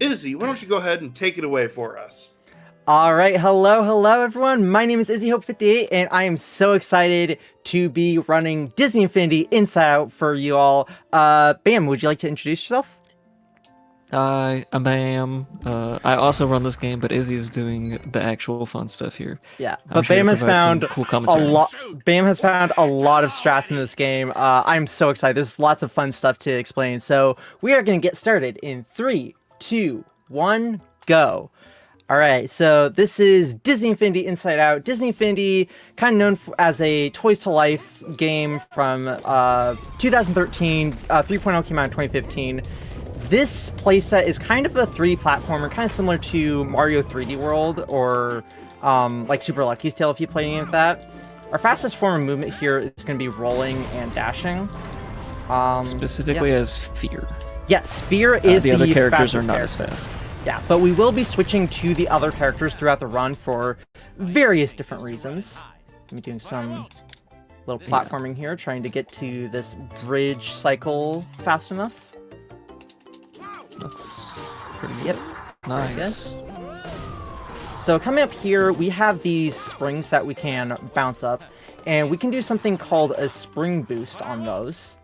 Izzy, why don't you go ahead and take it away for us? All right, hello everyone. My name is IzzyHope58, and I am so excited to be running Disney Infinity Inside Out for you all. Bam, would you like to introduce yourself? Hi, I'm Bam. I also run this game, but Izzy is doing the actual fun stuff here. Yeah, I'm but sure Bam to has provide some found cool a commentary. lot. Bam has found a lot of strats in this game. I'm so excited. There's lots of fun stuff to explain. So we are going to get started in 3, 2, 1, go. All right, so this is Disney Infinity Inside Out. Disney Infinity, kind of known as a Toys to Life game from 2013. 3.0 came out in 2015. This playset is kind of a 3D platformer, kind of similar to Mario 3D World or like Super Lucky's Tale if you play any of that. Our fastest form of movement here is going to be rolling and dashing. Specifically as Fear. Yes, Fear is the other characters are fastest not character. as fast. Yeah, but we will be switching to the other characters throughout the run for various different reasons. I'm doing some little platforming here, trying to get to this bridge cycle fast enough. Looks pretty good. Yep. Nice. So coming up here, we have these springs that we can bounce up, and we can do something called a spring boost on those.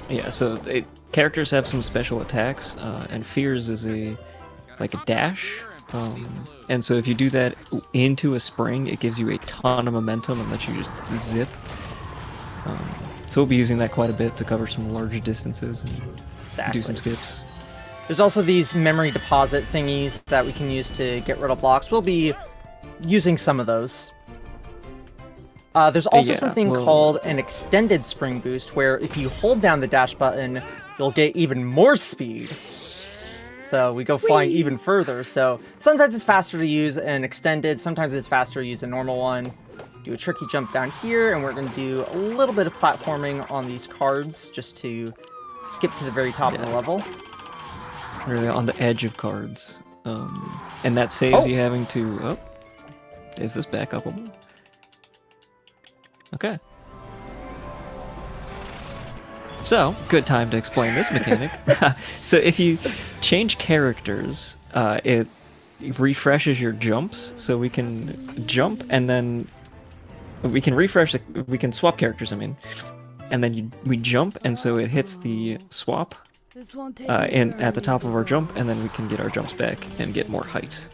Yeah, so characters have some special attacks, and Fear's is like a dash. And so if you do that into a spring, it gives you a ton of momentum and lets you just zip. So we'll be using that quite a bit to cover some large distances and do some skips. There's also these memory deposit thingies that we can use to get rid of blocks. We'll be using some of those. There's also something called an extended spring boost, where if you hold down the dash button, you'll get even more speed. So we go flying even further. So sometimes it's faster to use an extended, sometimes it's faster to use a normal one. Do a tricky jump down here, and we're going to do a little bit of platforming on these cards just to skip to the very top of the level. Really on the edge of cards. And that saves you having to... Oh, is this back upable? Okay. So, good time to explain this mechanic. So if you change characters, it refreshes your jumps, so we can jump and then we can we can swap characters, I mean. And then we jump, and so it hits the swap at the top of our jump, and then we can get our jumps back and get more height.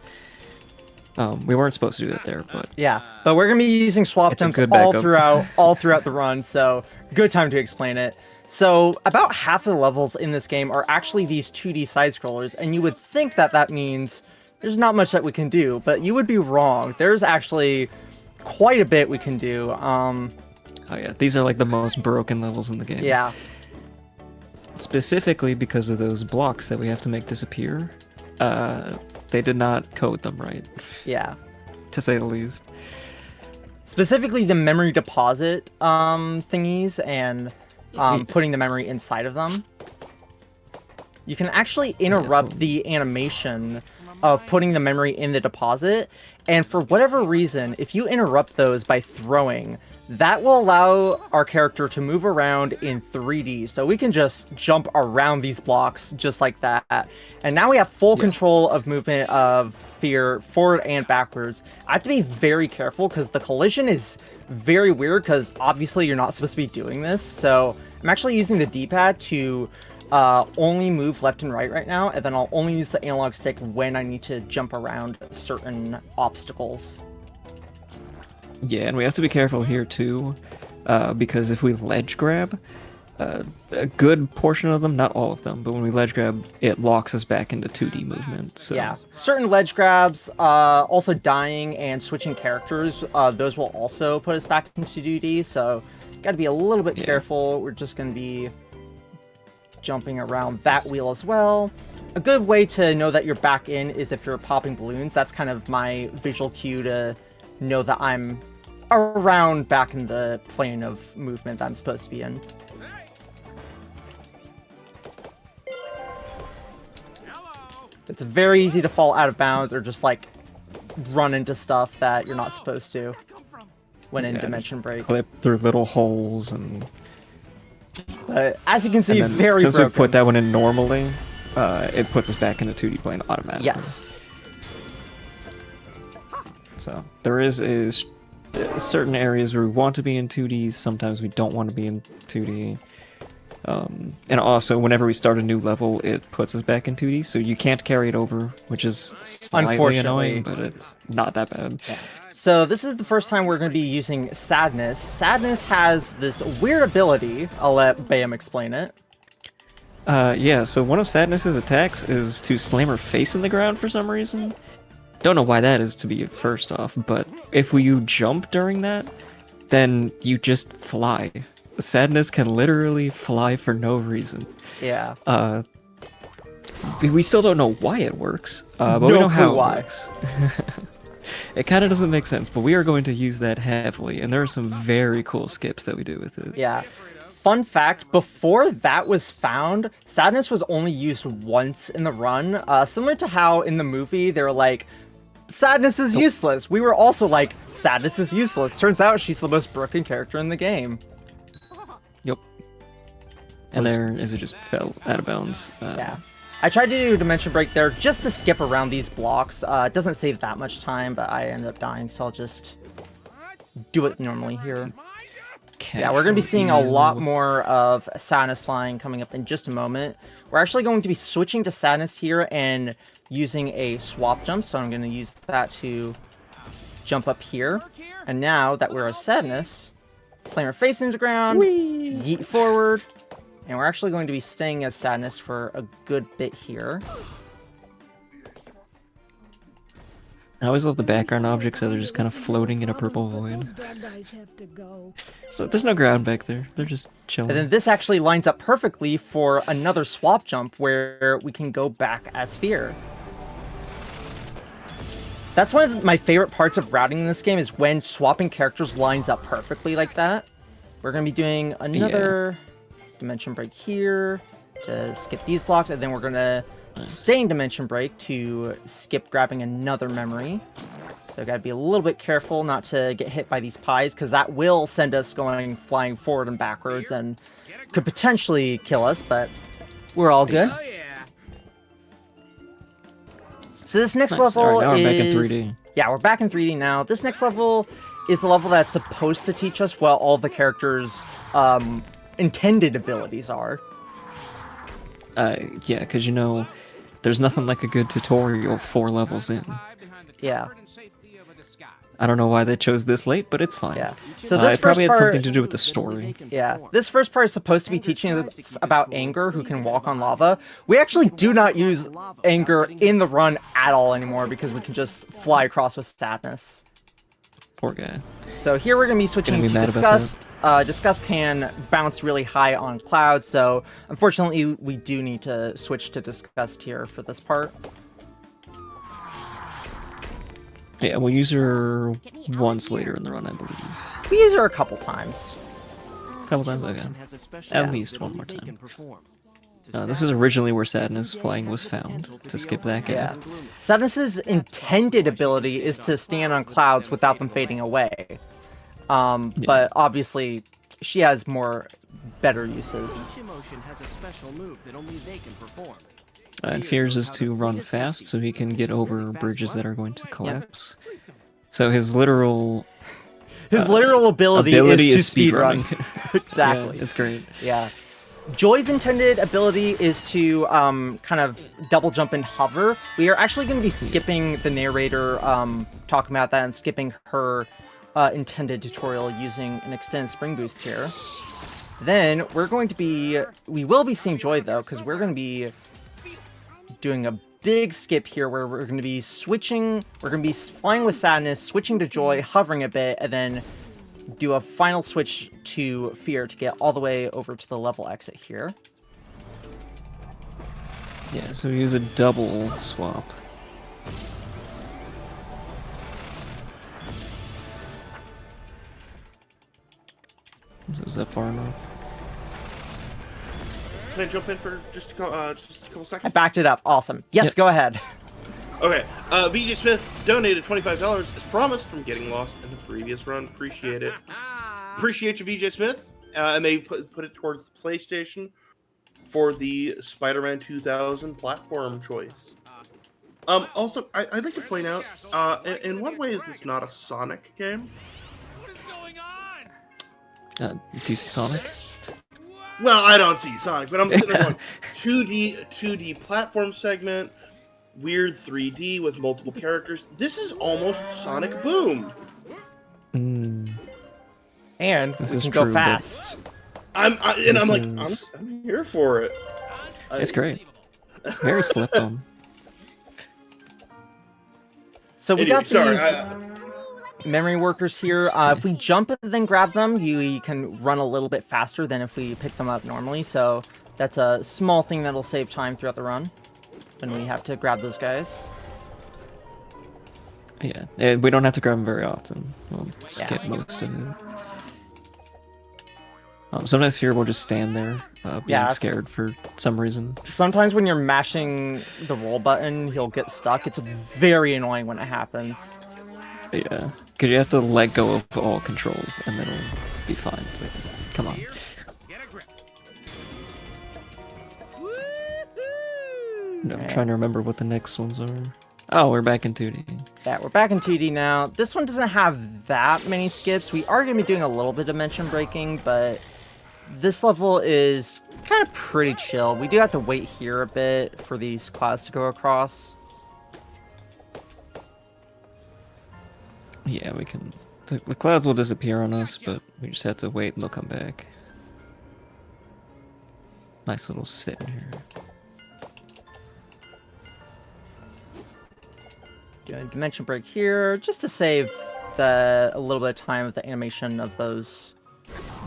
We weren't supposed to do that there, but yeah, but we're gonna be using swap jumps all throughout the run, so good time to explain it. So about half of the levels in this game are actually these 2D side scrollers, and you would think that that means there's not much that we can do, but you would be wrong. There's actually quite a bit we can do. Oh yeah, these are like the most broken levels in the game. Yeah. Specifically because of those blocks that we have to make disappear. They did not code them right. Yeah. To say the least. Specifically the memory deposit thingies and putting the memory inside of them. You can actually interrupt the animation of putting the memory in the deposit, and for whatever reason, if you interrupt those by throwing, that will allow our character to move around in 3D. So we can just jump around these blocks just like that. And now we have full control of movement of Fear forward and backwards. I have to be very careful because the collision is very weird because obviously you're not supposed to be doing this. So I'm actually using the D-pad to only move left and right now, and then I'll only use the analog stick when I need to jump around certain obstacles. Yeah, and we have to be careful here too, because if we ledge grab, a good portion of them, not all of them, but when we ledge grab, it locks us back into 2D movement. So. Yeah, certain ledge grabs, also dying and switching characters, those will also put us back into 2D, so gotta be a little bit careful. We're just gonna be jumping around that wheel as well. A good way to know that you're back in is if you're popping balloons. That's kind of my visual cue to know that I'm around back in the plane of movement that I'm supposed to be in. It's very easy to fall out of bounds or just like run into stuff that you're not supposed to when in Dimension Break. Clip through little holes and... But as you can see, very since broken. we put that one in normally, it puts us back in the 2D plane automatically. Yes. So there is certain areas where we want to be in 2D, sometimes we don't want to be in 2D. And also, whenever we start a new level, it puts us back in 2D, so you can't carry it over, which is slightly annoying, but it's not that bad. Yeah. So this is the first time we're going to be using Sadness. Sadness has this weird ability. I'll let Bam explain it. Yeah, so one of Sadness's attacks is to slam her face in the ground for some reason. Don't know why that is, to be first off, but if you jump during that, then you just fly. Sadness can literally fly for no reason. Yeah. We still don't know why it works, but we know how it works. It kind of doesn't make sense, but we are going to use that heavily, and there are some very cool skips that we do with it. Yeah. Fun fact, before that was found, Sadness was only used once in the run, similar to how in the movie they were like, Sadness is useless. We were also like, Sadness is useless. Turns out she's the most broken character in the game. Yep. And there Izzy just fell out of bounds. Yeah. I tried to do Dimension Break there just to skip around these blocks. It doesn't save that much time, but I ended up dying, so I'll just do it normally here. Yeah, we're going to be seeing a lot more of Sadness flying coming up in just a moment. We're actually going to be switching to Sadness here and using a swap jump, so I'm going to use that to jump up here. And now that we're a Sadness, slam her face into the ground, yeet forward, and we're actually going to be staying as Sadness for a good bit here. I always love the background objects that are just kind of floating in a purple void. So there's no ground back there. They're just chilling. And then this actually lines up perfectly for another swap jump where we can go back as Fear. That's one of my favorite parts of routing in this game is when swapping characters lines up perfectly like that. We're going to be doing another Dimension Break here to skip these blocks, and then we're going to stay in Dimension Break to skip grabbing another memory. So gotta be a little bit careful not to get hit by these pies, because that will send us flying forward and backwards and could potentially kill us, but we're all good. So this next level now is... we're back in 3D. Yeah, we're back in 3D now. This next level is the level that's supposed to teach us what all the characters' intended abilities are. Yeah, because there's nothing like a good tutorial 4 levels in. Yeah. I don't know why they chose this late, but it's fine. Yeah. So this it probably first had part, something to do with the story. Yeah. This first part is supposed to be teaching us about Anger, who can walk on lava. We actually do not use Anger in the run at all anymore because we can just fly across with Sadness. Poor guy. So here we're going to be switching to Disgust. Disgust can bounce really high on clouds, so unfortunately we do need to switch to Disgust here for this part. Yeah, we'll use her once later in the run, I believe. We use her a couple times. A couple times, okay. At least one more time. This is originally where Sadness flying was found, to skip that guy. Yeah. Sadness's intended ability is to stand on clouds without them fading away. But obviously, she has better uses. And Fears is to run fast so he can get over bridges that are going to collapse. So his literal... His literal ability is to speedrun. Exactly. Yeah, it's great. Yeah. Joy's intended ability is to kind of double jump and hover. We are actually going to be skipping the narrator talking about that and skipping her intended tutorial using an extended spring boost here. Then we will be seeing Joy though, because we're going to be doing a big skip here where we're going to be flying with Sadness, switching to Joy, hovering a bit, and then do a final switch to Fear to get all the way over to the level exit here. Yeah, so we use a double swap. Is that far enough? Can I jump in for just a couple seconds? I backed it up. Awesome. Yes, Yep. Go ahead. Okay. VJ Smith donated $25 as promised from getting lost in the previous run. Appreciate it. Appreciate you, VJ Smith. And they put it towards the PlayStation. for the Spider-Man 2000 platform choice. Also, I'd like to point out, in what way is this not a Sonic game? Do you see Sonic? Well, I don't see Sonic, but I'm sitting there going, 2D platform segment, weird 3D with multiple characters. This is almost Sonic Boom. Mm, And This we is can go true, but- fast. I'm This is- I'm here for it. it's great. Very slept on. So we Anyway, got sorry, these memory workers here. If we jump and then grab them, you can run a little bit faster than if we pick them up normally. So that's a small thing that'll save time throughout the run when we have to grab those guys. Yeah, we don't have to grab them very often. We'll skip most of it. Sometimes here we'll just stand there, being Yeah, scared for some reason. Sometimes when you're mashing the roll button, he'll get stuck. It's very annoying when it happens. Yeah, because you have to let go of all controls, and then it'll be fine. It's like, come on. No, I'm trying to remember what the next ones are. Oh, we're back in 2D. Yeah, we're back in 2D now. This one doesn't have that many skips. We are going to be doing a little bit of dimension breaking, but this level is kind of pretty chill. We do have to wait here a bit for these clouds to go across. Yeah, we can... The clouds will disappear on us, but we just have to wait and they'll come back. Nice little sit here. Doing a dimension break here, just to save a little bit of time of the animation of those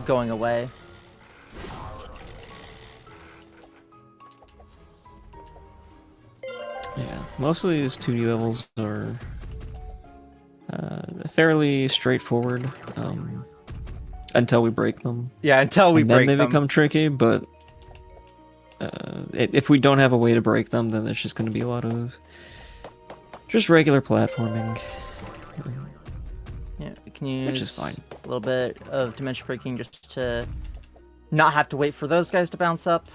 going away. Yeah, most of these 2D levels are fairly straightforward until we break them. Yeah, until we And break then they them. become tricky, but if we don't have a way to break them, then there's just going to be a lot of just regular platforming. Yeah, we can use Which is fine. a little bit of dimension breaking just to not have to wait for those guys to bounce up.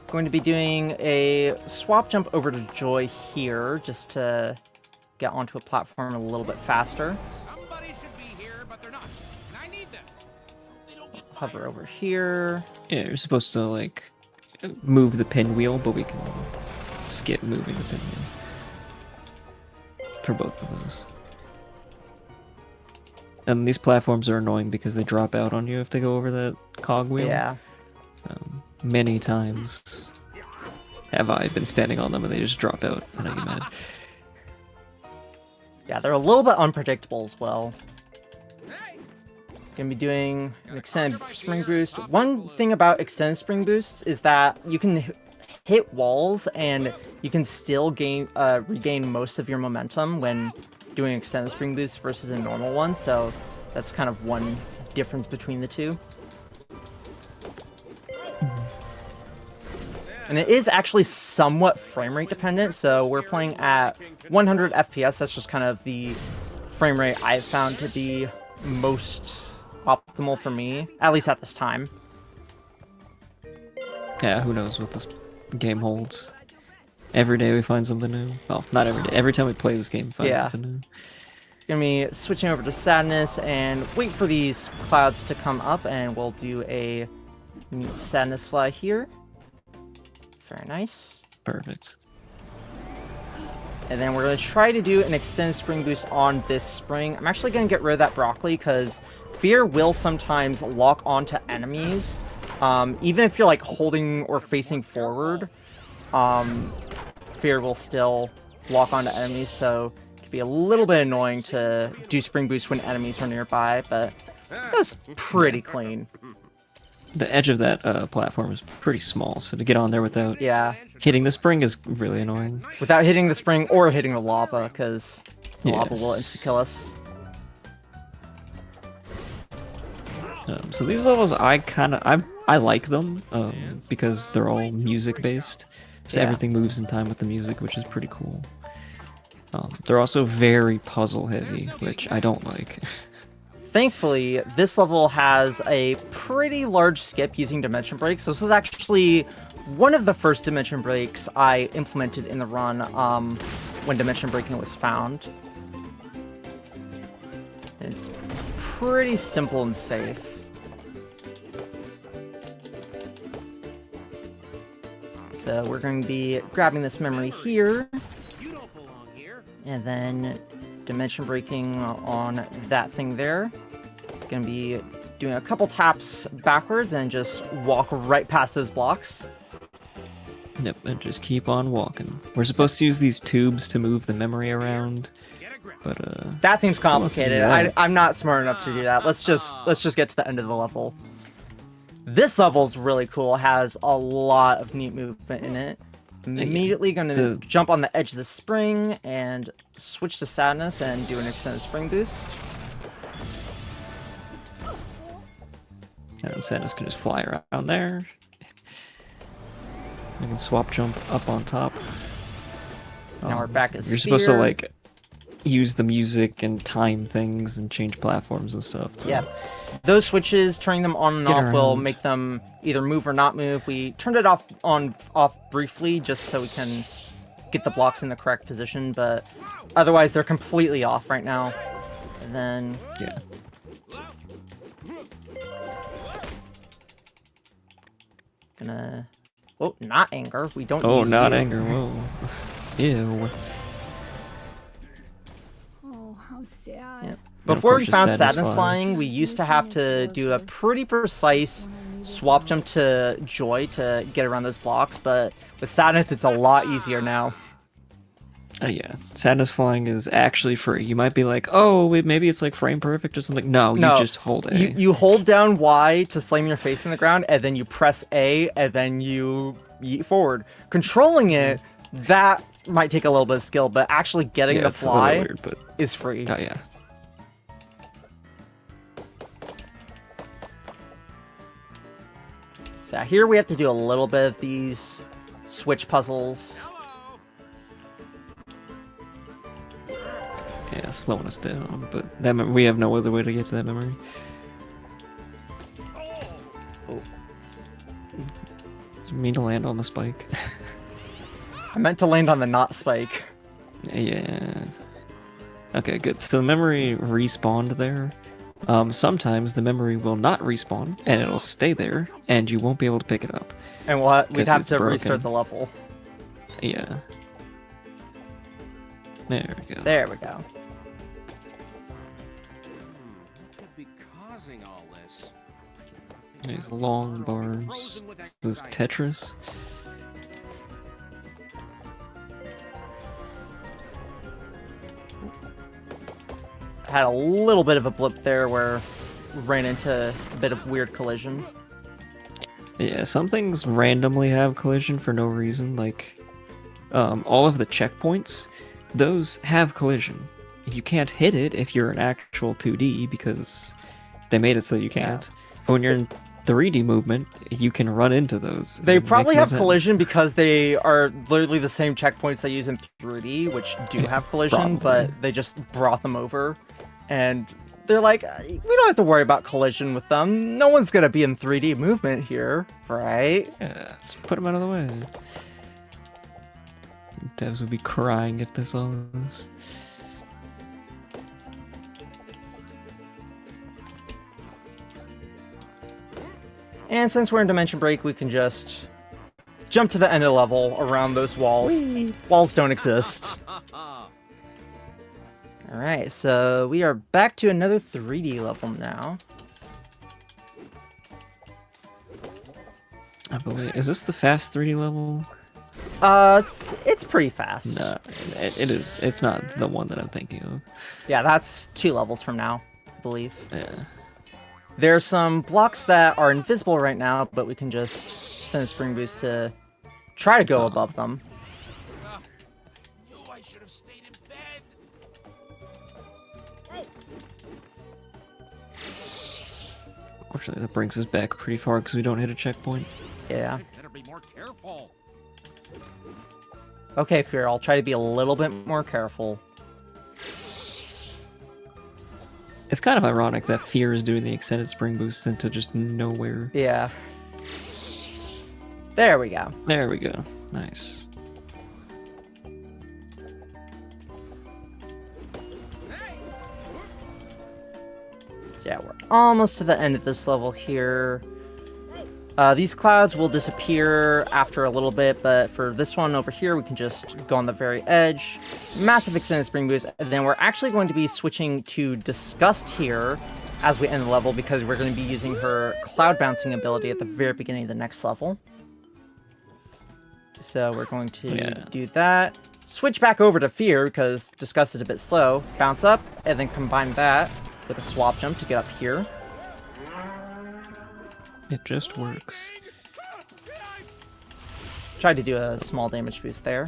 Going to be doing a swap jump over to Joy here just to get onto a platform a little bit faster. Somebody should be here, but they're not. And I need them. They don't get Hover over here. Yeah, you're supposed to like move the pinwheel, but we can skip moving the pinwheel for both of those. And these platforms are annoying because they drop out on you if they go over that cogwheel. Yeah. Many times have I been standing on them and they just drop out and I get mad. Yeah, they're a little bit unpredictable as well. Gonna be doing an extended spring boost. One thing about extended spring boosts is that you can hit walls and you can still regain most of your momentum when doing extended spring boost versus a normal one. So that's kind of one difference between the two. And it is actually somewhat frame rate dependent, so we're playing at 100 FPS. That's just kind of the frame rate I've found to be most optimal for me, at least at this time. Yeah, who knows what this game holds. Every day we find something new. Well, not every day. Every time we play this game, we find Yeah. something new. Gonna be switching over to Sadness and wait for these clouds to come up, and we'll do a neat Sadness fly here. Very nice. Perfect. And then we're going to try to do an extended spring boost on this spring. I'm actually going to get rid of that broccoli because fear will sometimes lock onto enemies. Even if you're like holding or facing forward, fear will still lock onto enemies. So it can be a little bit annoying to do spring boost when enemies are nearby, but that's pretty clean. The edge of that platform is pretty small, so to get on there without Yeah, hitting the spring is really annoying. without hitting the spring or hitting the lava, because the lava Yes. will insta-kill us. So these levels, I like them because they're all music based, so Yeah. everything moves in time with the music, which is pretty cool. They're also very puzzle heavy, which I don't like. Thankfully, this level has a pretty large skip using dimension breaks. So this is actually one of the first dimension breaks I implemented in the run when dimension breaking was found. It's pretty simple and safe. So we're going to be grabbing this memory here, You don't belong here. and then dimension breaking on that thing there. Gonna be doing a couple taps backwards and just walk right past those blocks. Yep, and just keep on walking. We're supposed to use these tubes to move the memory around, Get a grip. but That seems complicated. that? I'm not smart enough to do that. Let's just get to the end of the level. This level's really cool. It has a lot of neat movement in it. I'm immediately gonna The- jump on the edge of the spring and switch to sadness and do an extended spring boost. and Sadness can just fly around there. We can swap jump up on top. Now we're back as You're supposed to Sphere. like use the music and time things and change platforms and stuff. So. Yeah. Those switches, turning them on and Get off will around. make them either move or not move. We turned it off briefly just so we can get the blocks in the correct position, but otherwise they're completely off right now. And then Yeah. gonna oh, not anger. We don't Oh, use not you. anger. Whoa. Ew. Oh, how sad. Yep. of Before course we just found sadness sadness flying. flying, we used to have to do a pretty precise swap jump to joy to get around those blocks, but with sadness it's a lot easier now. Oh yeah, Sadness Flying is actually free. You might be like, oh, wait, maybe it's like frame perfect or something. No, No, you just hold A. You hold down Y to slam your face in the ground, and then you press A, and then you yeet forward. Controlling it, that might take a little bit of skill, but actually getting yeah, the it's a little fly weird, but is free. oh yeah. So here we have to do a little bit of these switch puzzles. Yeah, slowing us down, but that we have no other way to get to that memory. Oh. Does it mean to land on the spike? I meant to land on the not spike. Yeah. Okay, good. So the memory respawned there. Sometimes the memory will not respawn, and it'll stay there, and you won't be able to pick it up. And what? We'd 'Cause have it's to broken. restart the level. Yeah. There we go. There we go. Could be causing all this. These long bars. This is Tetris. Had a little bit of a blip there where we ran into a bit of weird collision. Yeah, some things randomly have collision for no reason, like all of the checkpoints, those have collision. You can't hit it if you're an actual 2D because they made it so you can't. But when you're in 3D movement, you can run into those. They It probably makes no have sense. collision because they are literally the same checkpoints they use in 3D, which do Yeah, have collision, probably. but they just brought them over. And they're like, we don't have to worry about collision with them. No one's gonna be in 3D movement here, right? Yeah, just put them out of the way. Devs would be crying if they saw this. And since we're in Dimension Break, we can just jump to the end of the level around those walls. Walls don't exist. Alright, so we are back to another 3D level now. I believe. Is this the fast 3D level? It's pretty fast. No, it is. It's not the one that I'm thinking of. Yeah, that's 2 levels from now, I believe. Yeah. There's some blocks that are invisible right now, but we can just send a spring boost to try to go above them. No, I should have stayed in bed. Fortunately, that brings us back pretty far because we don't hit a checkpoint. Yeah. Better be more careful. Okay, Fear, I'll try to be a little bit more careful. It's kind of ironic that Fear is doing the extended spring boost into just nowhere. Yeah. There we go. There we go. Nice. So yeah, we're almost to the end of this level here. These clouds will disappear after a little bit, but for this one over here, we can just go on the very edge. Massive extended spring boost, and then we're actually going to be switching to Disgust here as we end the level, because we're going to be using her cloud bouncing ability at the very beginning of the next level. So we're going to do that. Switch back over to Fear, because Disgust is a bit slow. Bounce up, and then combine that with a swap jump to get up here. It just works. Tried to do a small damage boost there.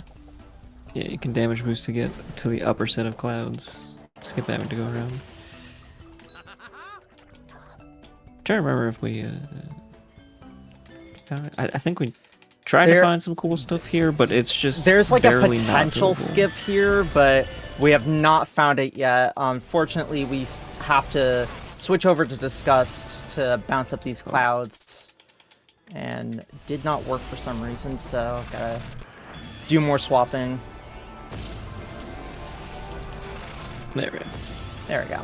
Yeah, you can damage boost to get to the upper set of clouds. Skip having to go around. Trying to remember if we found it. I think we tried to find some cool stuff here, but it's just there's like a barely potential not doable. skip here, but we have not found it yet. Unfortunately, we have to switch over to Disgust to bounce up these clouds, and did not work for some reason, so gotta do more swapping. There we go. There we go.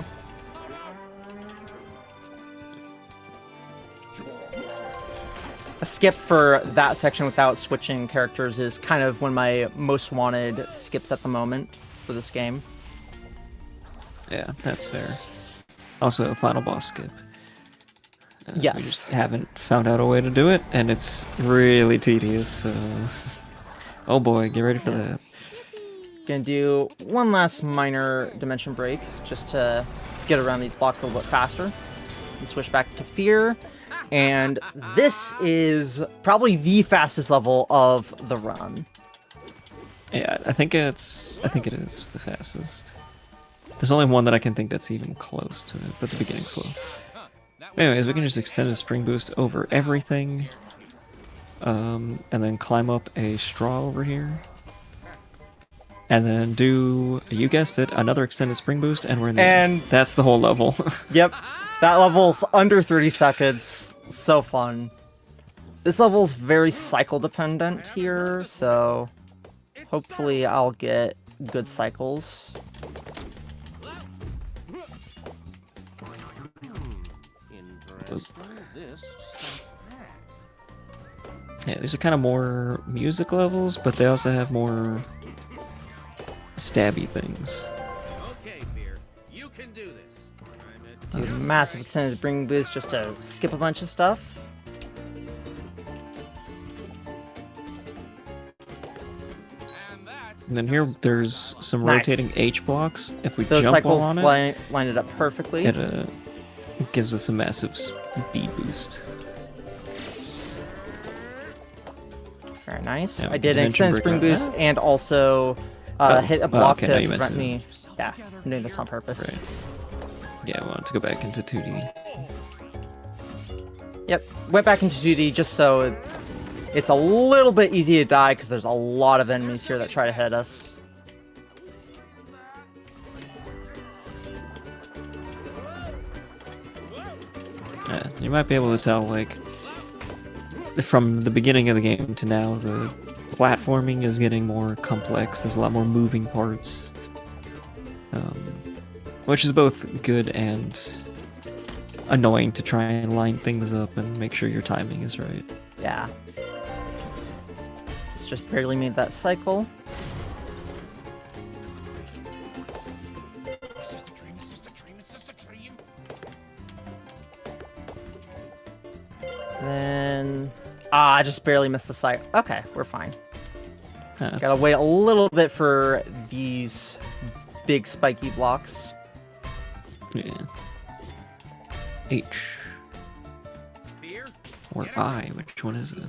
A skip for that section without switching characters is kind of one of my most wanted skips at the moment for this game. Yeah, that's fair. Also, a final boss skip. Yes. We just haven't found out a way to do it, and it's really tedious, so... Oh boy, get ready for that. Gonna do one last minor dimension break, just to get around these blocks a little bit faster. And switch back to Fear, and this is probably the fastest level of the run. Yeah, I think it is the fastest. There's only one that I can think that's even close to it, but the beginning's slow. Anyways, we can just extend a spring boost over everything, and then climb up a straw over here, and then do, you guessed it, another extended spring boost, and we're in the end. That's the whole level. Yep, that level's under 30 seconds. So fun. This level's very cycle dependent here, so hopefully I'll get good cycles. Yeah, these are kind of more music levels, but they also have more stabby things. Okay, Fear, you can do this. Do a massive extended spring boost just to skip a bunch of stuff. And then here, there's some Nice. rotating H blocks. If we Those jump cycles on it, line it up perfectly. it gives us a massive speed boost. Very nice. Yeah, I did an dimension extended spring breaker. boost and also hit a block okay, now to you prevent mentioned me. Yeah, I'm doing this on purpose. Right. Yeah, I wanted to go back into 2D. Yep, went back into 2D just so it's a little bit easy to die because there's a lot of enemies here that try to hit us. Yeah, you might be able to tell, like, from the beginning of the game to now, the platforming is getting more complex. There's a lot more moving parts, which is both good and annoying to try and line things up and make sure your timing is right. Yeah. It's just barely made that cycle. It's just a dream, it's just a dream, it's just a dream. Then... I just barely missed the cycle. Okay, we're fine. That's Gotta wait a little bit for these big spiky blocks. Yeah. H. Fear? Or I, which one is it?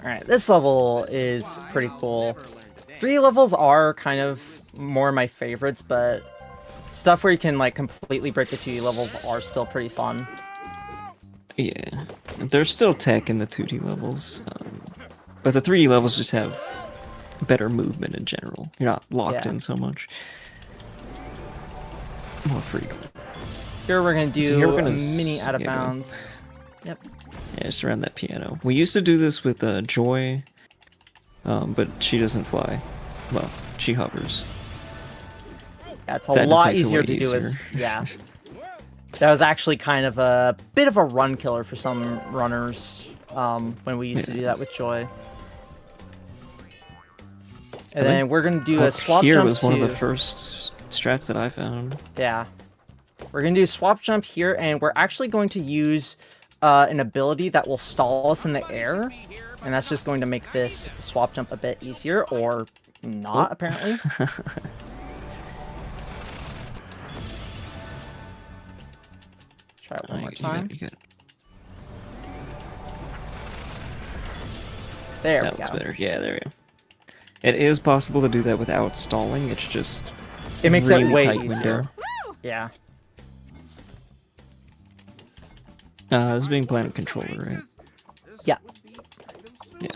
Alright, this level is pretty cool. 3 levels are kind of more my favorites, but stuff where you can like completely break the 2D levels are still pretty fun. Yeah. There's still tech in the 2D levels, but the 3D levels just have better movement in general. You're not locked Yeah. in so much. More freedom. Here we're gonna do So here we're a gonna mini out of yeah, go ahead. bounds. Yep. Yeah, just around that piano. We used to do this with Joy, but she doesn't fly. Well, she hovers. Yeah, it's That a just lot makes it easier way to do as easier. yeah. That was actually kind of a bit of a run killer for some runners when we used to do that with Joy. And then we're gonna do a Up swap here jump was one of the to- first strats that I found. Yeah. We're going to do a swap jump here, and we're actually going to use an ability that will stall us in the air. And that's just going to make this swap jump a bit easier, or not, apparently. Try it one more time. You got it. There That we was go. better. Yeah, there we go. It is possible to do that without stalling. It's just It makes really it way tight easier. window. Yeah. This is being played on controller, right? Yeah. Yeah.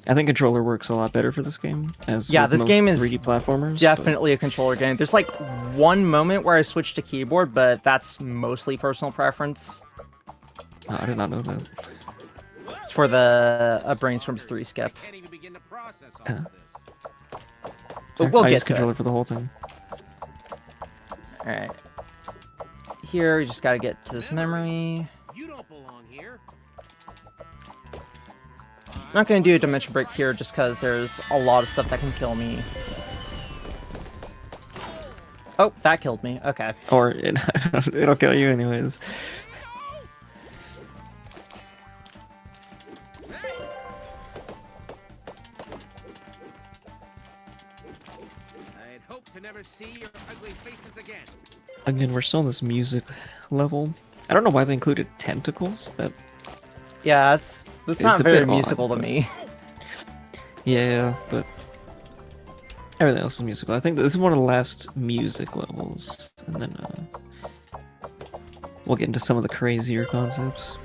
I think controller works a lot better for this game. As Yeah, with this most game is 3D platformers. Definitely a controller game. There's like one moment where I switched to keyboard, but that's mostly personal preference. Oh, I did not know that. It's for the Brainstorms 3 skip. Can't even begin to process all Yeah. of this. But we'll I get use to controller it. for the whole thing. Alright. Here, we just gotta get to this memory. You don't belong here. I'm not gonna do a dimension break here just because there's a lot of stuff that can kill me. Oh, that killed me. Okay. Or it'll kill you anyways. I'd hope to never see your ugly faces again. Again, we're still in this music level. I don't know why they included tentacles. That Yeah, that's It's not a very bit odd, musical to but- me. Yeah, but everything else is musical. I think this is one of the last music levels, and then we'll get into some of the crazier concepts.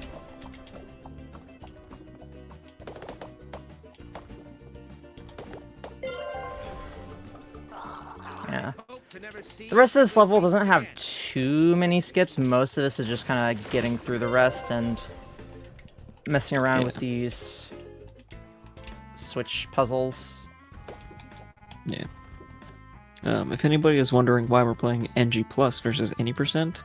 Yeah. Hope to never see The rest of this level doesn't have too many skips. Most of this is just kind of getting through the rest and messing around with Yeah. these switch puzzles. Yeah. If anybody is wondering why we're playing NG Plus versus any percent,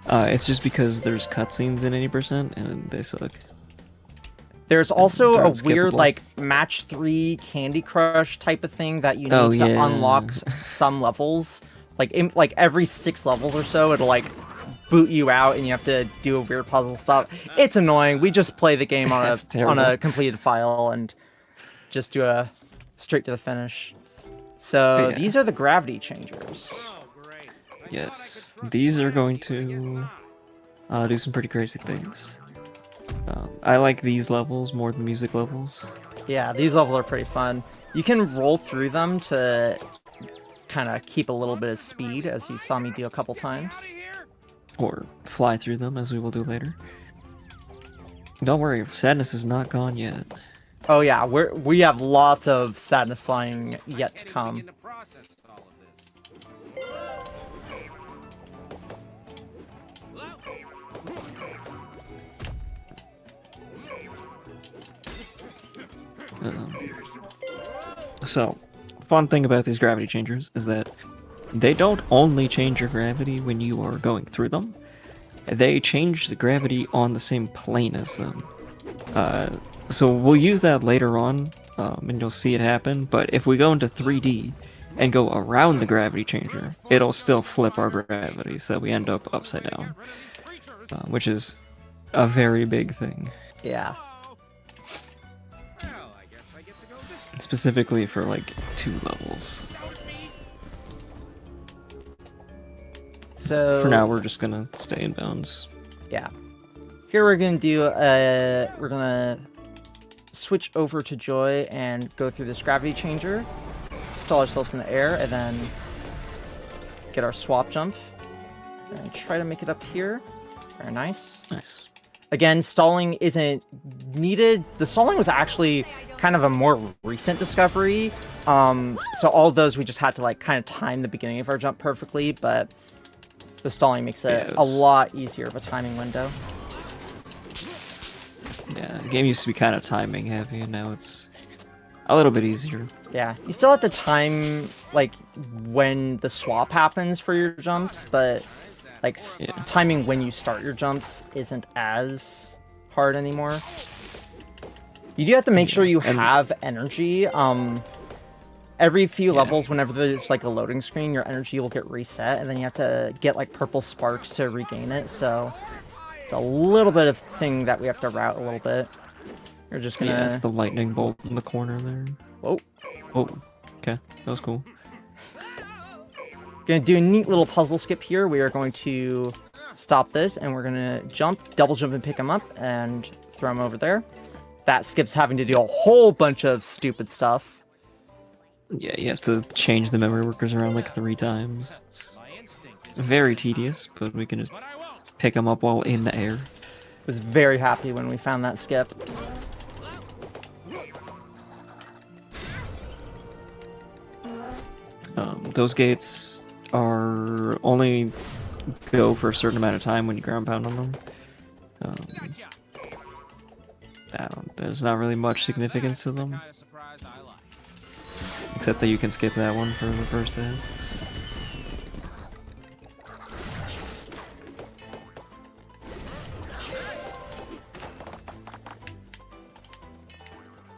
it's just because there's cutscenes in any percent and they suck. There's also they're a weird, unskippable. like, match 3 Candy Crush type of thing that you need Oh, to yeah. unlock some levels. Like, like every 6 levels or so, it'll, like, boot you out and you have to do a weird puzzle stuff. It's annoying. We just play the game on That's a on a terrible. completed file and just do a straight to the finish. So Yeah. these are the gravity changers. Oh, great. I Yes, thought I could these are going trust you, but I guess to not. do some pretty crazy things. I like these levels more than music levels. Yeah, these levels are pretty fun. You can roll through them to kind of keep a little bit of speed, as you saw me do a couple times. Outta here. Or fly through them, as we will do later. Don't worry, sadness is not gone yet. Oh yeah, we have lots of sadness flying yet to Can't even come. begin to process all of this. Hello? So, fun thing about these gravity changers is that they don't only change your gravity when you are going through them, they change the gravity on the same plane as them. So we'll use that later on, and you'll see it happen, but if we go into 3D and go around the gravity changer, it'll still flip our gravity, so we end up upside down, which is a very big thing. Yeah. Well, I guess I get to go this way. Specifically for like 2 levels. So For now, we're just gonna stay in bounds. yeah. Here we're gonna do we're gonna switch over to Joy and go through this gravity changer, stall ourselves in the air, and then get our swap jump. And try to make it up here. Very nice. Nice. Again, stalling isn't needed. The stalling was actually kind of a more recent discovery. So all of those we just had to like kind of time the beginning of our jump perfectly, but the stalling makes it a lot easier of a timing window. Yeah, the game used to be kind of timing heavy, and now it's a little bit easier. Yeah, you still have to time like when the swap happens for your jumps, but like timing when you start your jumps isn't as hard anymore. You do have to make sure you have energy. Every few levels, whenever there's like a loading screen, your energy will get reset, and then you have to get like purple sparks to regain it. So it's a little bit of thing that we have to route a little bit. You're just gonna... Yeah, it's the lightning bolt in the corner there. Whoa. Oh, okay. That was cool. Gonna do a neat little puzzle skip here. We are going to stop this, and we're gonna jump, double jump and pick him up, and throw him over there. That skip's having to do a whole bunch of stupid stuff. Yeah, you have to change the memory workers around like 3 times. It's very tedious, but we can just pick them up while in the air. Was very happy when we found that skip. Those gates are only go for a certain amount of time when you ground pound on them. There's not really much significance to them. Except that you can skip that one for the first hit.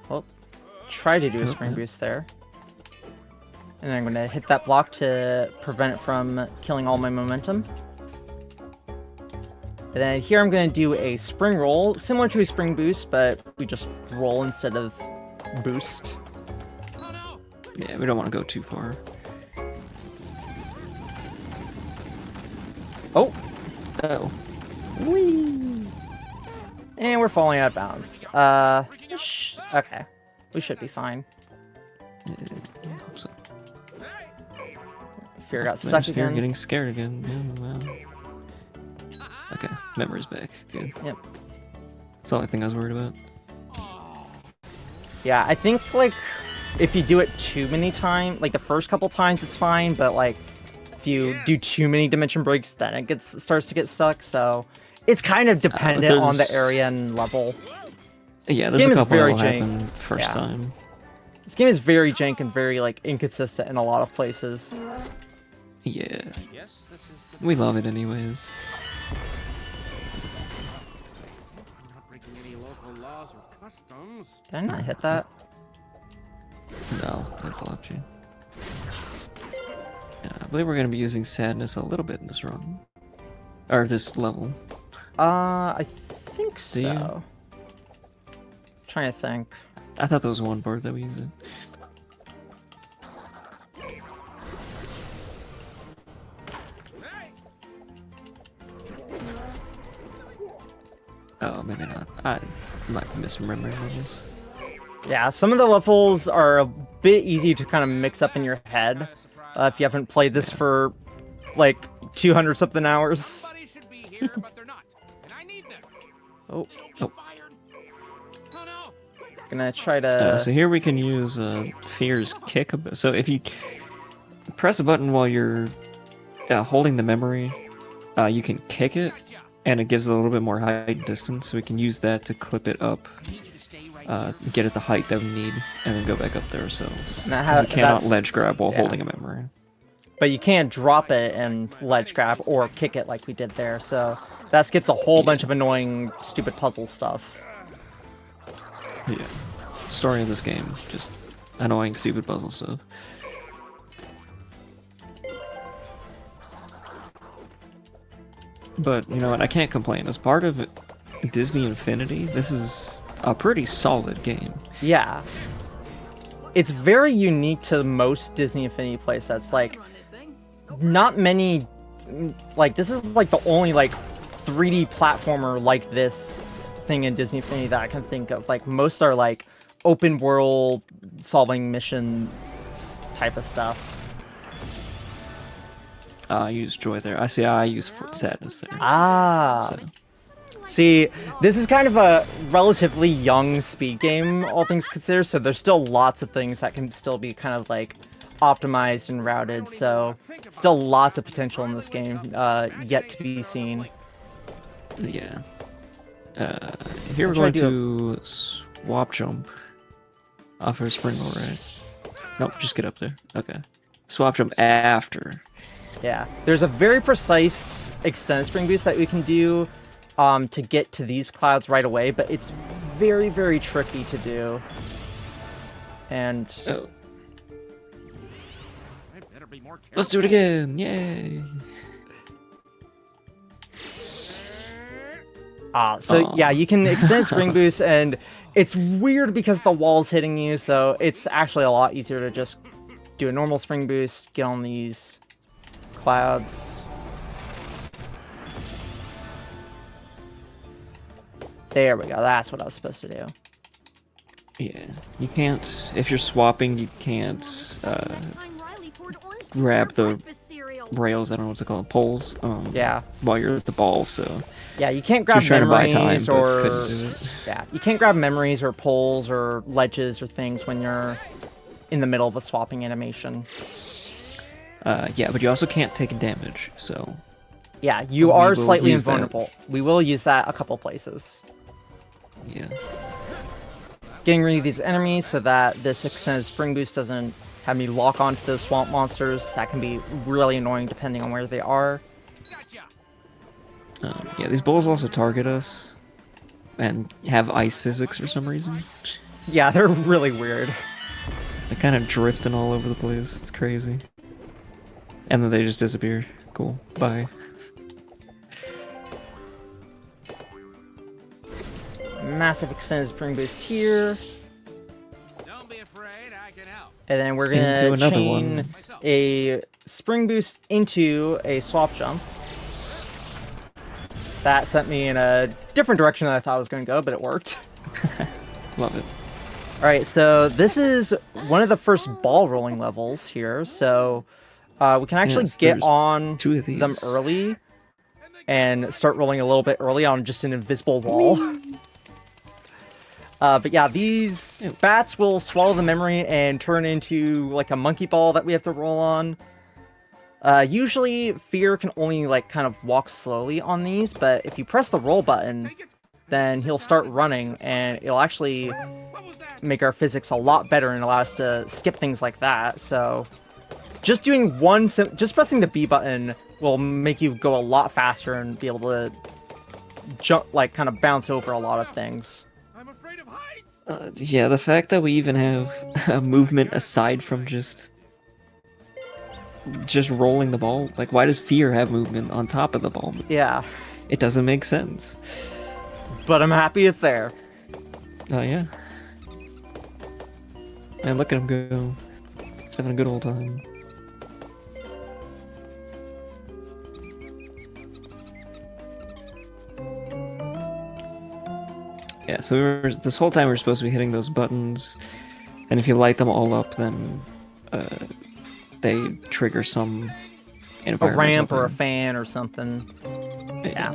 Well, try to do a spring boost there. And I'm going to hit that block to prevent it from killing all my momentum. And then here I'm going to do a spring roll, similar to a spring boost, but we just roll instead of boost. Yeah, we don't want to go too far. Oh! Oh. Whee! And we're falling out of bounds. Okay. We should be fine. I hope so. Fear got stuck Fear again. getting scared again. Yeah, wow. Okay, memory's back. Good. Yep. That's the only thing I was worried about. Yeah, I think, like, if you do it too many times, like the first couple times it's fine, but like if you do too many dimension breaks, then it starts to get stuck. So it's kind of dependent on the area and level. Yeah, this there's game a couple is very that'll jank. happen first time. This game is very jank and very like inconsistent in a lot of places. Yeah, we love it anyways. Did I not hit that? No, I blocked you. Yeah, I believe we're gonna be using sadness a little bit in this run. Or this level. I think Do you? so. Trying to think. I thought there was one part that we used it. Oh, maybe not. I might be misremembering levels. Yeah, some of the levels are a bit easy to kind of mix up in your head if you haven't played this for like 200 something hours. Oh. Gonna try to... So here we can use Fear's kick. So if you press a button while you're holding the memory, you can kick it, and it gives it a little bit more height and distance, so we can use that to clip it up, get it the height that we need, and then go back up there ourselves. Because we cannot ledge grab while holding a memory. But you can't drop it and ledge grab or kick it like we did there, so that skips a whole bunch of annoying, stupid puzzle stuff. Yeah. Story of this game, just annoying, stupid puzzle stuff. But, you know what, I can't complain. As part of Disney Infinity, this is a pretty solid game. Yeah. It's very unique to most Disney Infinity playsets. Like, not many... Like, this is, like, the only, like, 3D platformer like this thing in Disney Infinity that I can think of. Like, most are, like, open world solving mission type of stuff. I use joy there. I use sadness there. Ah. So. See, this is kind of a relatively young speed game, all things considered, so there's still lots of things that can still be kind of like optimized and routed, so still lots of potential in this game, yet to be seen. Yeah. Here we're going to swap jump off our spring roll, right? Nope, just get up there. Okay. Swap jump after. Yeah, there's a very precise extended spring boost that we can do to get to these clouds right away, but it's very, very tricky to do. And Oh. I better be more careful. Let's do it again! Yay! So yeah, you can extend spring boost, and it's weird because the wall's hitting you, so it's actually a lot easier to just do a normal spring boost, get on these clouds. There we go, that's what I was supposed to do. Yeah, you can't, if you're swapping, you can't grab the rails, I don't know what to call them, poles, Yeah. while you're at the ball, so... Yeah, you can't grab Just trying to buy memories time, but or couldn't do it. yeah, you can't grab memories or poles or ledges or things when you're in the middle of a swapping animation. Yeah, but you also can't take damage, so... Yeah, you We are will slightly use that. invulnerable. We will use that a couple places. Yeah. Getting rid of these enemies so that this extended spring boost doesn't have me lock onto those swamp monsters. That can be really annoying depending on where they are. Gotcha. Yeah, these bulls also target us and have ice physics for some reason. Yeah, they're really weird. They're kind of drifting all over the place. It's crazy. And then they just disappear. Cool. Bye. Massive extended spring boost here. Don't be afraid, I can help. And then we're Into gonna another chain one. a spring boost into a swap jump. That sent me in a different direction than I thought it was going to go, but it worked. Love it. Alright, so this is one of the first ball rolling levels here, so we can actually Yes, get there's on two of these. them early and start rolling a little bit early on just an invisible wall. But yeah, these bats will swallow the memory and turn into like a monkey ball that we have to roll on. Usually, Fear can only like kind of walk slowly on these, but if you press the roll button, then he'll start running, and it'll actually make our physics a lot better and allow us to skip things like that. So, just doing just pressing the B button will make you go a lot faster and be able to jump, like kind of bounce over a lot of things. I'm afraid of heights. Yeah, the fact that we even have a movement aside from just rolling the ball. Like, why does Fear have movement on top of the ball? Yeah, It doesn't make sense. but I'm happy it's there. Oh, yeah. Man, look at him go. He's having a good old time. Yeah, so this whole time we were supposed to be hitting those buttons, and if you light them all up, then they trigger some A environmental ramp or a thing. fan or something. Yeah.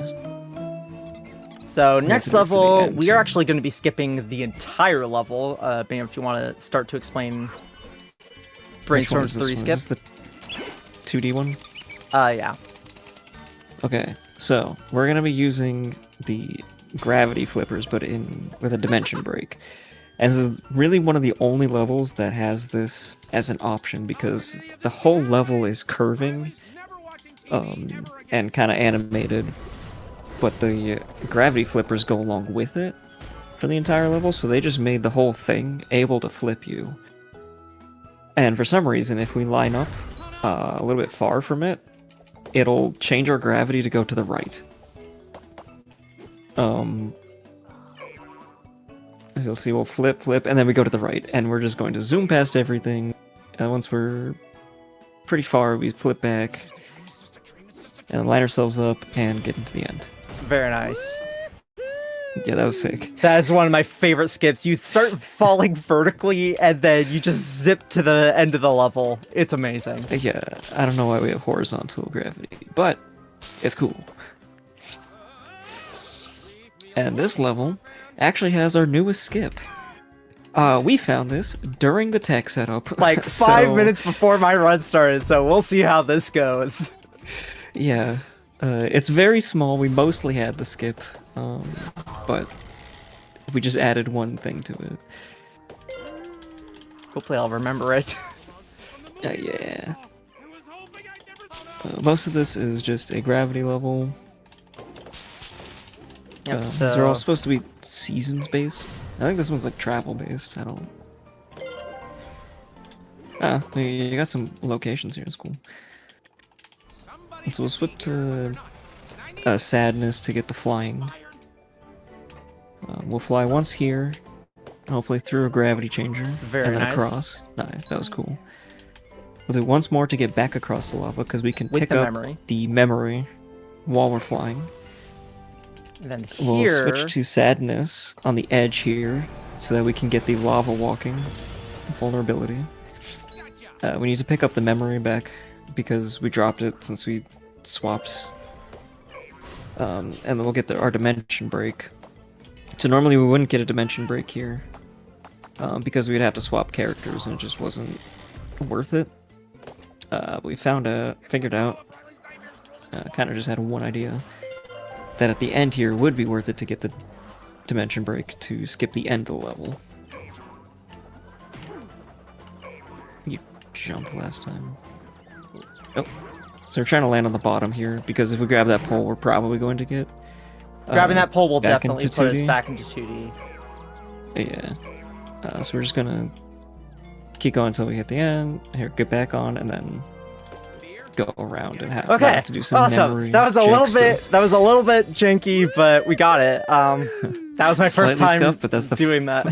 So to next do it for the level, end, we are too. actually going to be skipping the entire level. Bam, if you want to start to explain Which one Brainstorm's is this 3 one? skip. Is this the 2D one? Yeah. Okay, so we're gonna be using the gravity flippers, but with a dimension break. And this is really one of the only levels that has this as an option because the whole level is curving and kind of animated, but the gravity flippers go along with it for the entire level, so they just made the whole thing able to flip you. And for some reason, if we line up a little bit far from it, it'll change our gravity to go to the right. As you'll see, we'll flip, and then we go to the right, and we're just going to zoom past everything. And once we're pretty far, we flip back, and line ourselves up, and get into the end. Very nice. Yeah, that was sick. That is one of my favorite skips. You start falling vertically, and then you just zip to the end of the level. It's amazing. Yeah, I don't know why we have horizontal gravity, but it's cool. And this level actually has our newest skip. We found this during the tech setup. Like 5 minutes before my run started, so we'll see how this goes. Yeah. It's very small. We mostly had the skip, but we just added one thing to it. Hopefully I'll remember it. Yeah. Most of this is just a gravity level. Yep, These are all supposed to be seasons based. I think this one's like travel based. I don't. Ah, you got some locations here. It's cool. So we'll switch to sadness to get the flying. We'll fly once here, hopefully through a gravity changer, Very and then nice. across. Nice, that was cool. We'll do once more to get back across the lava because we can With pick the up memory. the memory while we're flying. And then We'll here, switch to sadness on the edge here so that we can get the lava walking vulnerability. We need to pick up the memory back because we dropped it since we swapped. And then we'll get our dimension break. So normally we wouldn't get a dimension break here because we'd have to swap characters and it just wasn't worth it. But we figured out, kind of just had one idea, that at the end here would be worth it to get the dimension break to skip the end of the level. You jumped last time. Oh. So we're trying to land on the bottom here, because if we grab that pole, we're probably going to get... grabbing that pole will back definitely into put us 2D. back into 2D. Yeah. So we're just gonna keep going until we hit the end. Here, get back on, and then go around and have Okay, to do some awesome. memory That was a check little stuff. bit. That was a little bit janky, but we got it. That was my first Slightly time scuffed, but that's the doing that.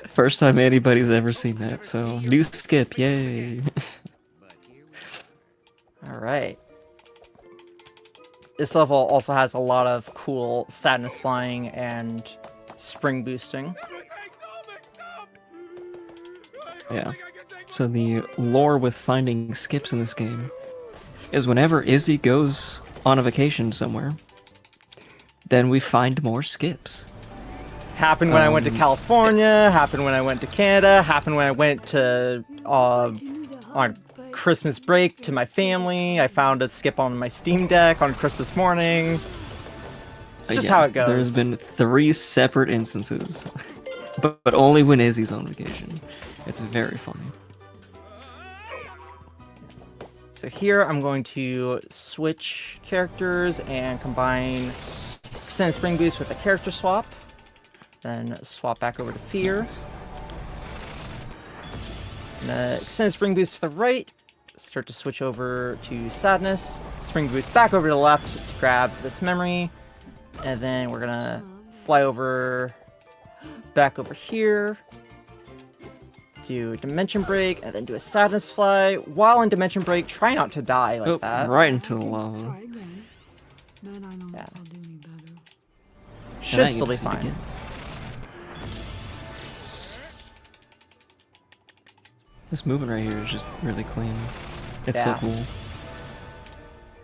First time anybody's ever seen that, so new skip, yay! All right. This level also has a lot of cool sadness flying and spring boosting. Yeah. So the lore with finding skips in this game is whenever Izzy goes on a vacation somewhere, then we find more skips. Happened when I went to California, happened when I went to Canada, happened when I went to on Christmas break to my family. I found a skip on my Steam Deck on Christmas morning. It's just Yeah, how it goes. There's been 3 separate instances, but only when Izzy's on vacation. It's very funny. So here I'm going to switch characters and combine Extended Spring Boost with a character swap. Then swap back over to Fear. And, Extended Spring Boost to the right. Start to switch over to Sadness. Spring Boost back over to the left to grab this memory. And then we're gonna fly over, back over here. Do Dimension Break, and then do a Sadness Fly. While in Dimension Break, try not to die like that. Right into the lava. Try again. Then I know Yeah. I'll do me better. And Should I still get be to see it fine. again. This movement right here is just really clean. It's Yeah. so cool.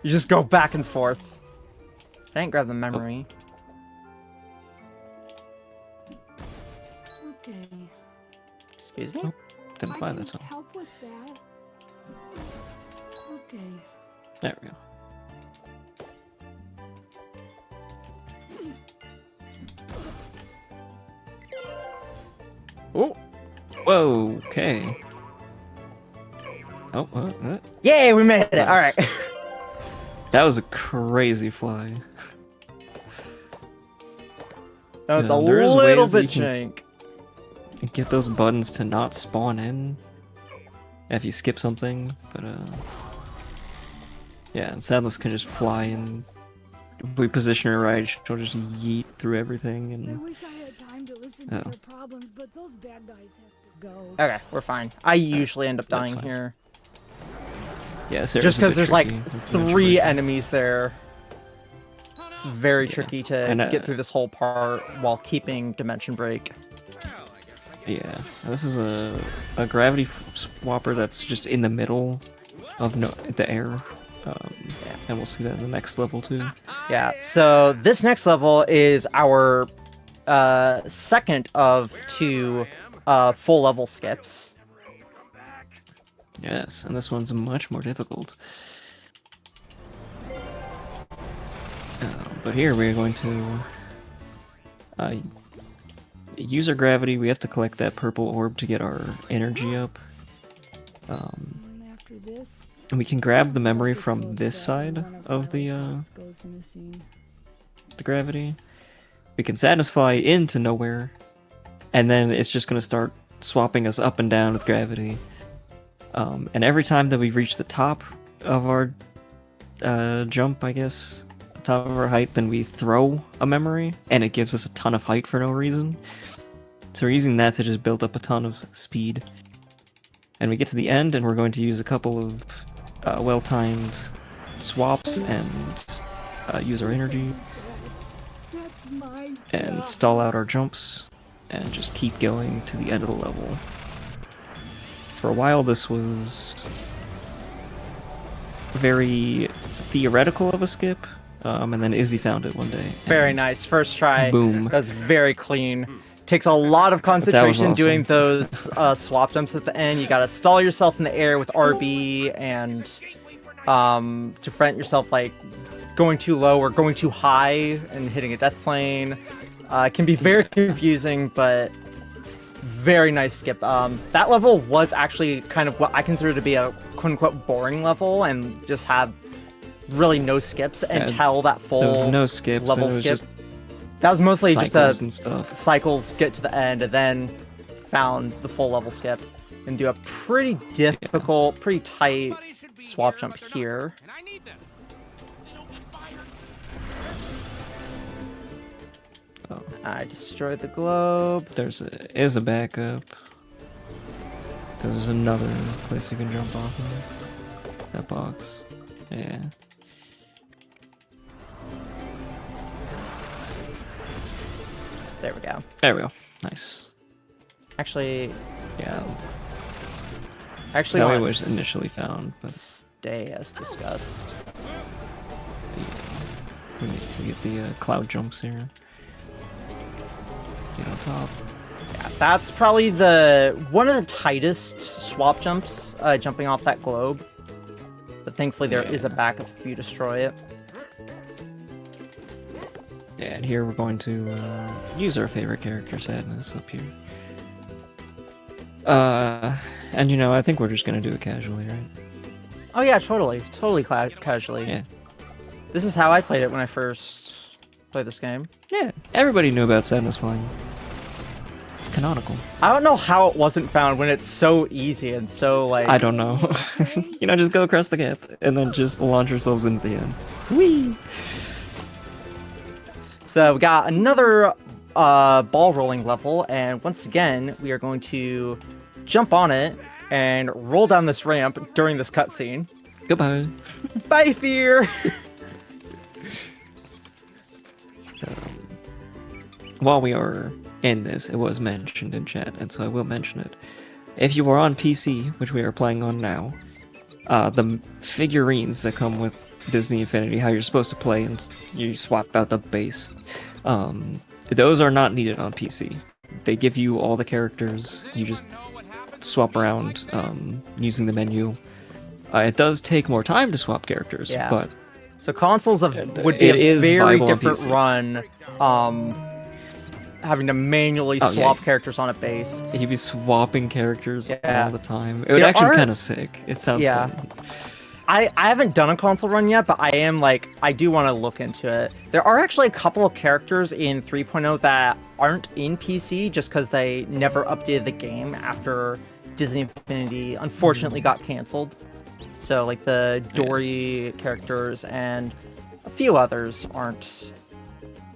You just go back and forth. I didn't grab the memory. Okay. Excuse me? Oh, didn't I find can that time. help with that. Okay. There we go. Oh, Whoa, okay. Oh, yay, we made it! Nice. All right. that was a crazy fly. That was Yeah, a there is little ways that bit you jank. Get those buttons to not spawn in if you skip something, but yeah, and Sadness can just fly, and if we position her right, she'll just yeet through everything, I and wish I had time to listen Oh. to their problems, but those bad guys have to go. Okay, we're fine. I usually end up that's dying fine. here. yeah, Just because there's like 3 enemies there. It's very Yeah. tricky to And, get through this whole part while keeping Dimension Break. Yeah, this is a gravity swapper that's just in the middle of the air. And we'll see that in the next level too. Yeah, so this next level is our second of 2 full level skips. Yes, and this one's much more difficult. But here we're going to use our gravity. We have to collect that purple orb to get our energy up. And after this, And we can grab the memory from this side of the goes missing. gravity. We can satisfy into nowhere, and then it's just going to start swapping us up and down with gravity. And every time that we reach the top of our jump, I guess, top of our height, then we throw a memory, and it gives us a ton of height for no reason. So we're using that to just build up a ton of speed. And we get to the end, and we're going to use a couple of well-timed swaps and use our energy That's my and job. stall out our jumps and just keep going to the end of the level. For a while, this was very theoretical of a skip, and then Izzy found it one day. Very nice. First try. Boom. That's very clean. Takes a lot of concentration awesome. doing those swap jumps at the end. You gotta stall yourself in the air with RB and to prevent yourself like going too low or going too high and hitting a death plane. It can be very confusing, but very nice skip. That level was actually kind of what I consider to be a quote-unquote boring level and just had really no skips until that full There was no skips. level and it was skip. just That was mostly just a cycles and stuff. cycles, get to the end, and then found the full level skip and do a pretty difficult, pretty tight Somebody should be swap here, jump but they're not, here. and I need them. They don't get fired. I destroyed the globe. Is a backup. There's another place you can jump off of. That box. Yeah. There we go. There we go. Nice. Actually, Yeah. actually, That want way to was initially found, but stay as discussed. we need to get the cloud jumps here. Get on top. Yeah, that's probably one of the tightest swap jumps, jumping off that globe. But thankfully there is a backup if you destroy it. Yeah, and here we're going to use our favorite character, Sadness, up here. And you know, I think we're just gonna do it casually, right? Oh yeah, totally casually. Yeah. This is how I played it when I first played this game. Yeah, everybody knew about Sadness flying. It's canonical. I don't know how it wasn't found when it's so easy and so like. I don't know. You know, just go across the gap and then just launch yourselves into the end. Whee! So we got another ball rolling level, and once again we are going to jump on it and roll down this ramp during this cutscene. Goodbye. Bye, Fear. While we are in this, it was mentioned in chat, and so I will mention it. If you are on PC, which we are playing on now, the figurines that come with Disney Infinity, how you're supposed to play, and you swap out the base, those are not needed on PC. They give you all the characters, you just swap around using the menu. It does take more time to swap characters, Yeah. but So consoles would be it a is very viable on different PC. run, having to manually Oh, yeah. swap characters on a base. you'd be swapping characters Yeah. all the time. It would There actually are- be kind of sick. It sounds Yeah. fun. I haven't done a console run yet, but I do want to look into it. There are actually a couple of characters in 3.0 that aren't in PC just because they never updated the game after Disney Infinity unfortunately got canceled. So like the Dory characters and a few others aren't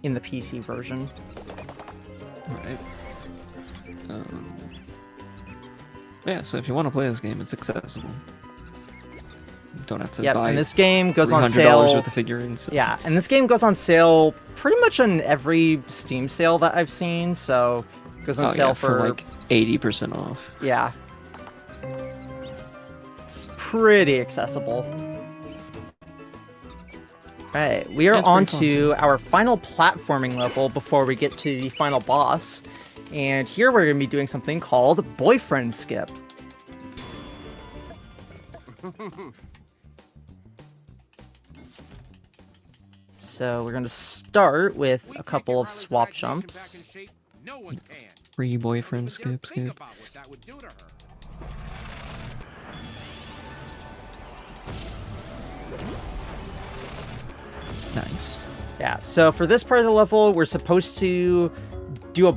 in the PC version. Right. Yeah, so if you want to play this game, it's accessible. You don't have to Yep, buy and this game goes on $300 sale. worth of figurines. Yeah, and this game goes on sale pretty much on every Steam sale that I've seen. So it goes on Oh, sale yeah, for for like 80% off. yeah. It's pretty accessible. Right, we are That's on pretty to our final platforming level before we get to the final boss. And here we're going to be doing something called Boyfriend Skip. So we're going to start with a couple of swap jumps. No one can. Free boyfriend skip, Think skip. about what that would do to her. Nice. Yeah, so for this part of the level, we're supposed to use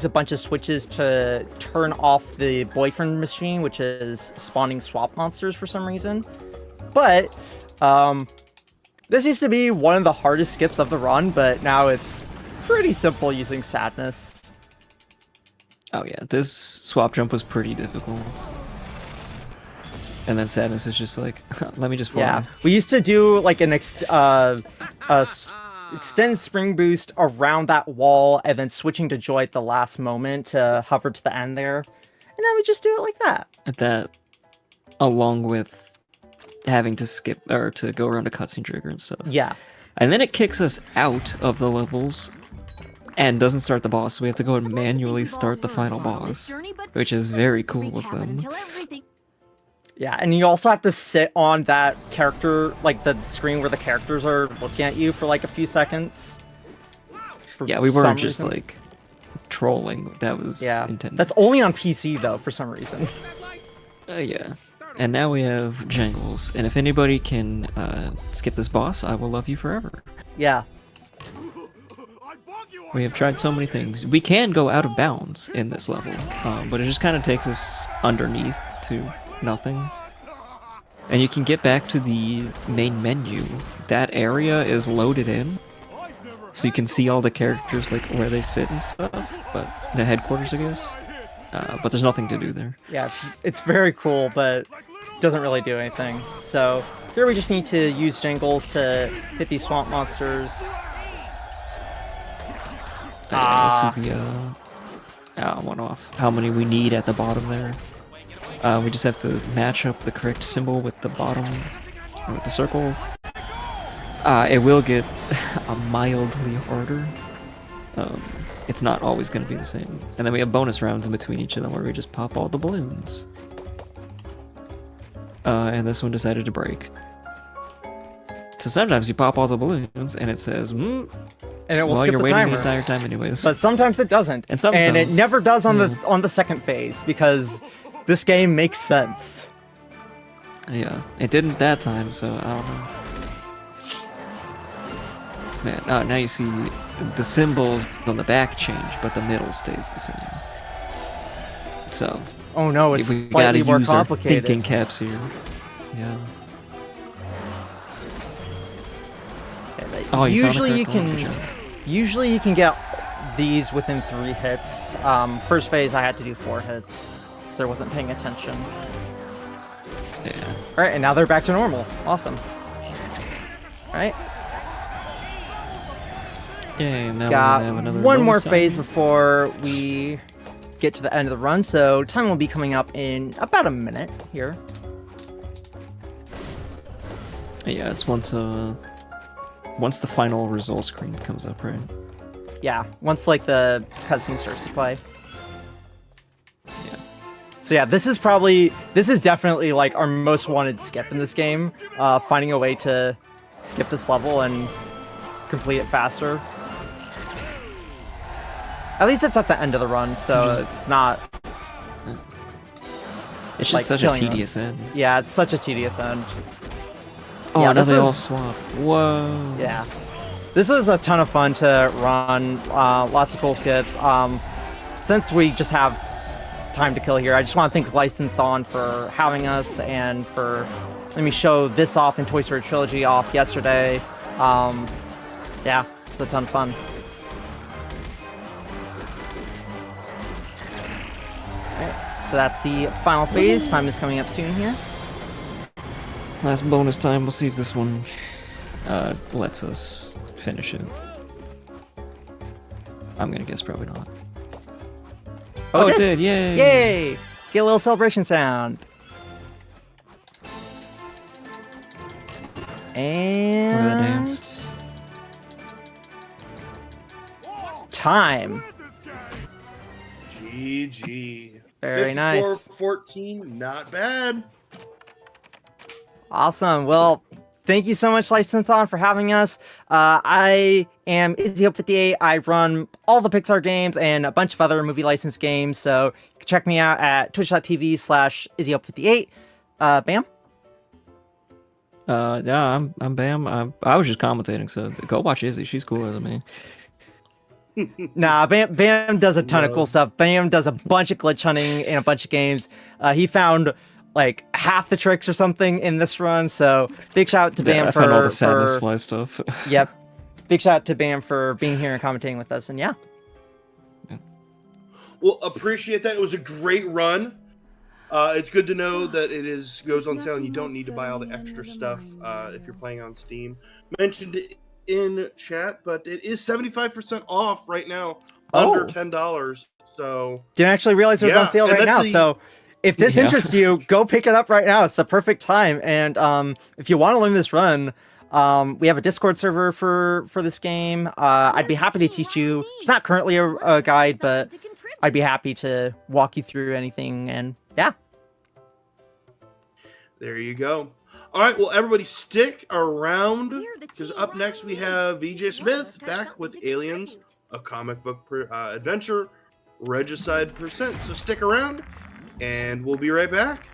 a bunch of switches to turn off the boyfriend machine, which is spawning swap monsters for some reason. But this used to be one of the hardest skips of the run, but now it's pretty simple using sadness. Oh yeah, this swap jump was pretty difficult. And then sadness is just like, let me just fly. Yeah, we used to do like an extend spring boost around that wall and then switching to joy at the last moment to hover to the end there. And then we just do it like that. That, along with having to skip or to go around a cutscene trigger and stuff. Yeah. And then it kicks us out of the levels and doesn't start the boss, so we have to go and manually start the final boss, which is very cool of them. Yeah, and you also have to sit on that character, like the screen where the characters are looking at you for like a few seconds. Yeah, we some weren't just reason. like trolling. That was intended. That's only on PC though, for some reason. Yeah. And now we have Jangles, and if anybody can skip this boss, I will love you forever. Yeah. We have tried so many things. We can go out of bounds in this level, but it just kind of takes us underneath to nothing. And you can get back to the main menu. That area is loaded in, so you can see all the characters, like where they sit and stuff, but the headquarters, I guess. But there's nothing to do there. Yeah, it's very cool, but doesn't really do anything. So here we just need to use Jangles to hit these swamp monsters. Let's see the one off. How many we need at the bottom there. We just have to match up the correct symbol with the bottom, or with the circle. It will get mildly harder. It's not always going to be the same. And then we have bonus rounds in between each of them where we just pop all the balloons. And this one decided to break. So sometimes you pop all the balloons and it says, and it will well, skip you're the waiting timer. the entire time anyways. But sometimes it doesn't. And sometimes. it never does on the second phase because this game makes sense. Yeah, it didn't that time, so I don't know. Man, now you see the symbols on the back change, but the middle stays the same. So Oh no, it's we gotta slightly more use our complicated. thinking caps here. Yeah. Oh, you found the usually you correct one, can good job. usually you can get these within 3 hits. First phase I had to do 4 hits because I wasn't paying attention. Yeah. All right, and now they're back to normal. Awesome. All right, Yay, now got we're gonna have another one more bonus time. phase before we get to the end of the run. So time will be coming up in about a minute here. Yeah, it's once the final result screen comes up, right? Yeah, once like the cutscene starts to play. Yeah. So yeah, this is definitely like our most wanted skip in this game. Finding a way to skip this level and complete it faster. At least it's at the end of the run, so it's not. It's just like such a killing tedious them. end. Yeah, it's such a tedious end. Oh, Yeah, now this they all is- swap. Whoa. Yeah, this was a ton of fun to run. Lots of cool skips. Since we just have time to kill here, I just want to thank Lysenthon for having us and for letting me show this off in Toy Story Trilogy off yesterday. Yeah, it's a ton of fun. Alright, so that's the final phase. Time is coming up soon here. Last bonus time. We'll see if this one lets us finish it. I'm gonna guess probably not. Oh, it did! Yay! Yay! Get a little celebration sound. Look at that And dance. time. GG. Very nice. 14, not bad. Awesome. Well, thank you so much, Licensthon, for having us. I am IzzyHope58. I run all the Pixar games and a bunch of other movie license games. So you can check me out at twitch.tv/IzzyHope58. Bam. Yeah, I'm Bam. I was just commentating, so go watch Izzy. She's cooler than me. Nah, Bam does a ton of cool stuff. Bam does a bunch of glitch hunting in a bunch of games. He found like half the tricks or something in this run, so big shout out to Bam I for found all the sadness fly stuff. Yep. Big shout out to Bam for being here and commentating with us, and yeah. Well, appreciate that. It was a great run. It's good to know that it goes on sale and you don't need to buy all the extra stuff if you're playing on Steam. Mentioned it in chat, but it is 75% off right now, under $10. So didn't actually realize it was on sale right now. So if this interests you, go pick it up right now. It's the perfect time. And if you want to learn this run, we have a Discord server for this game. I'd be happy to teach you. It's not currently a guide, but I'd be happy to walk you through anything. And yeah. There you go. All right, well, everybody stick around, because up next we have VJ Smith back with Aliens, a comic book adventure, Regicide %. So stick around, and we'll be right back.